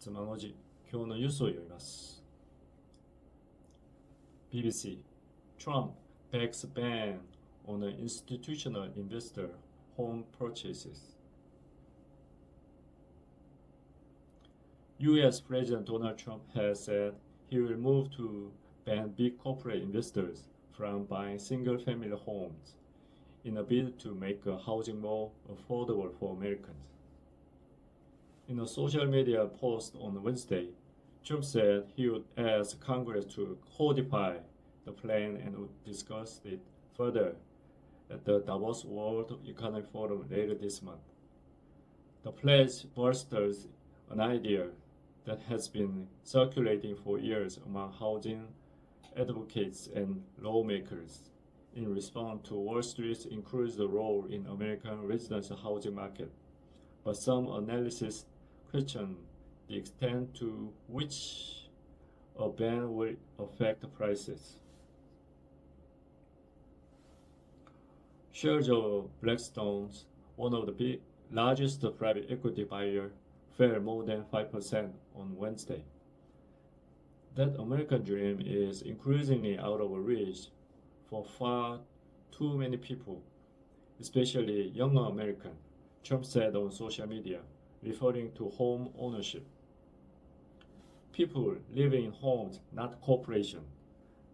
ツマンおじ今日のニュースを読みます。 BBC Trump backs ban on institutional investor home purchases. U.S. President Donald Trump has said he will move to ban big corporate investors from buying single-family homes in a bid to make housing more affordable for Americans. In a social media post on Wednesday, Trump said he would ask Congress to codify the plan and would discuss it further at the Davos World Economic Forum later this month. The pledge bolsters an idea that has been circulating for years among housing advocates and lawmakers in response to Wall Street's increased role in American residential housing market. But some analysts question the extent to which a ban will affect prices. Shares of Blackstone, one of the largest private equity buyers, fell more than 5% on Wednesday. That American dream is increasingly out of reach for far too many people, especially younger Americans, Trump said on social media, referring to home ownership. People living in homes, not corporations.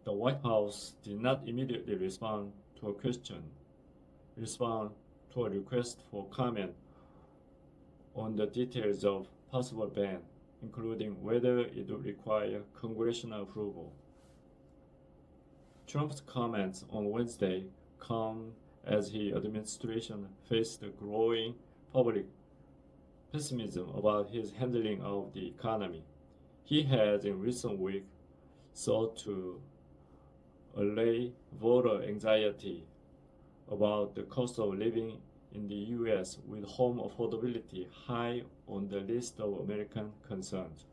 The White House did not immediately respond to a request for comment on the details of possible ban, including whether it would require congressional approval. Trump's comments on Wednesday come as his administration faced growing public pessimism about his handling of the economy. He has in recent weeks sought to allay voter anxiety about the cost of living in the U.S., with home affordability high on the list of American concerns.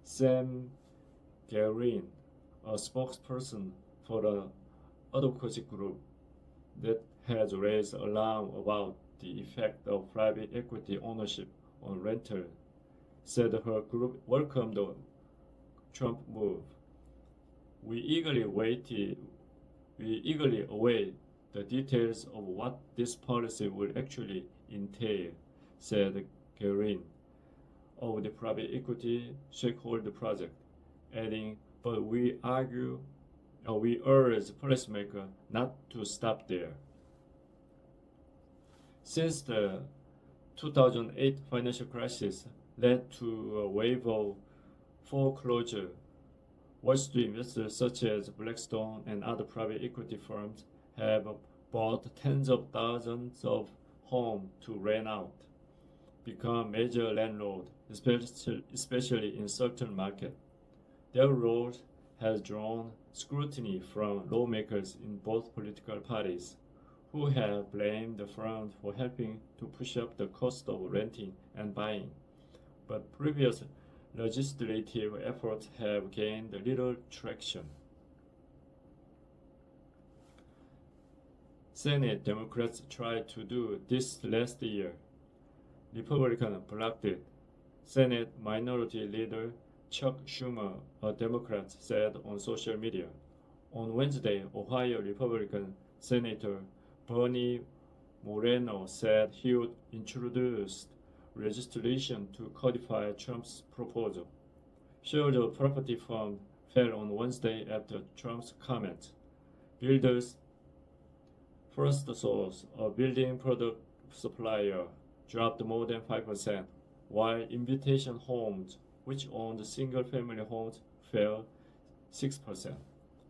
Sam Guerin, a spokesperson for the advocacy group that has raised alarm about the effect of private equity ownership on renters, said her group welcomed the Trump move. We eagerly await the details of what this policy will actually entail, said Guerin of the private equity stakeholder project, adding, but we urge policymakers not to stop there. Since the 2008 financial crisis led to a wave of foreclosure, Wall Street investors such as Blackstone and other private equity firms have bought tens of thousands of homes to rent out, become major landlords, especially in certain markets. Their role has drawn scrutiny from lawmakers in both political parties, who have blamed the firm for helping to push up the cost of renting and buying. But previous legislative efforts have gained little traction. Senate Democrats tried to do this last year. Republicans blocked it. Senate Minority Leader Chuck Schumer, a Democrat, said on social media. On Wednesday, Ohio Republican Senator Bernie Moreno said he would introduce legislation to codify Trump's proposal. Shares of property firms fell on Wednesday after Trump's comments. Builders First Source, a building product supplier, dropped more than 5%, while Invitation Homes, which owned single-family homes, fell 6%.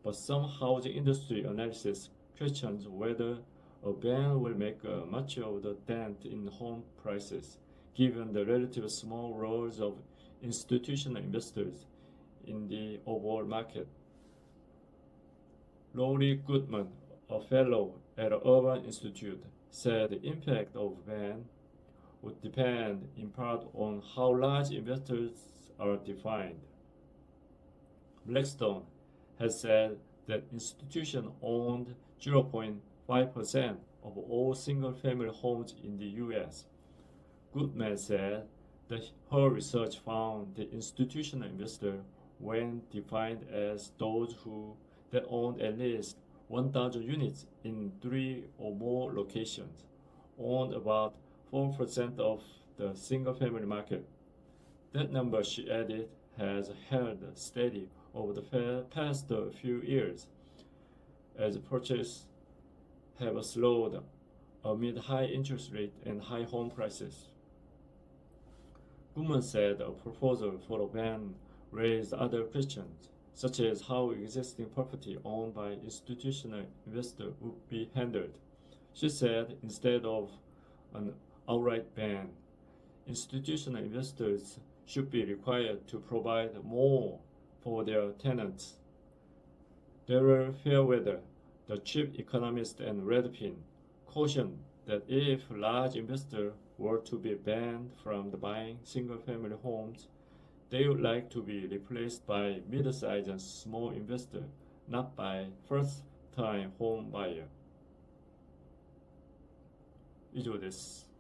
But some housing industry analysts questioned whether a ban will make much of the dent in home prices, given the relatively small roles of institutional investors in the overall market. Lori Goodman, a fellow at the Urban Institute, said the impact of the ban would depend in part on how large investors are defined. Blackstone has said that institutions owned 0.5% of all single-family homes in the U.S. Goodman said Her research found the institutional investor, when defined as those that owned at least 1,000 units in 3 or more locations, owned about 4% of the single-family market. That number, she added, has held steady over the past few years, as purchases have slowed amid high interest rates and high home prices. Goodman said a proposal for a ban raised other questions, such as how existing property owned by institutional investors would be handled. She said instead of an outright ban, institutional investors should be required to provide more for their tenants. Darrell Fairweather, the chief economist at Redfin, cautioned that if large investors were to be banned from buying single-family homes, they would like to be replaced by middle-sized and small investors, not by first-time home buyer. 以上です。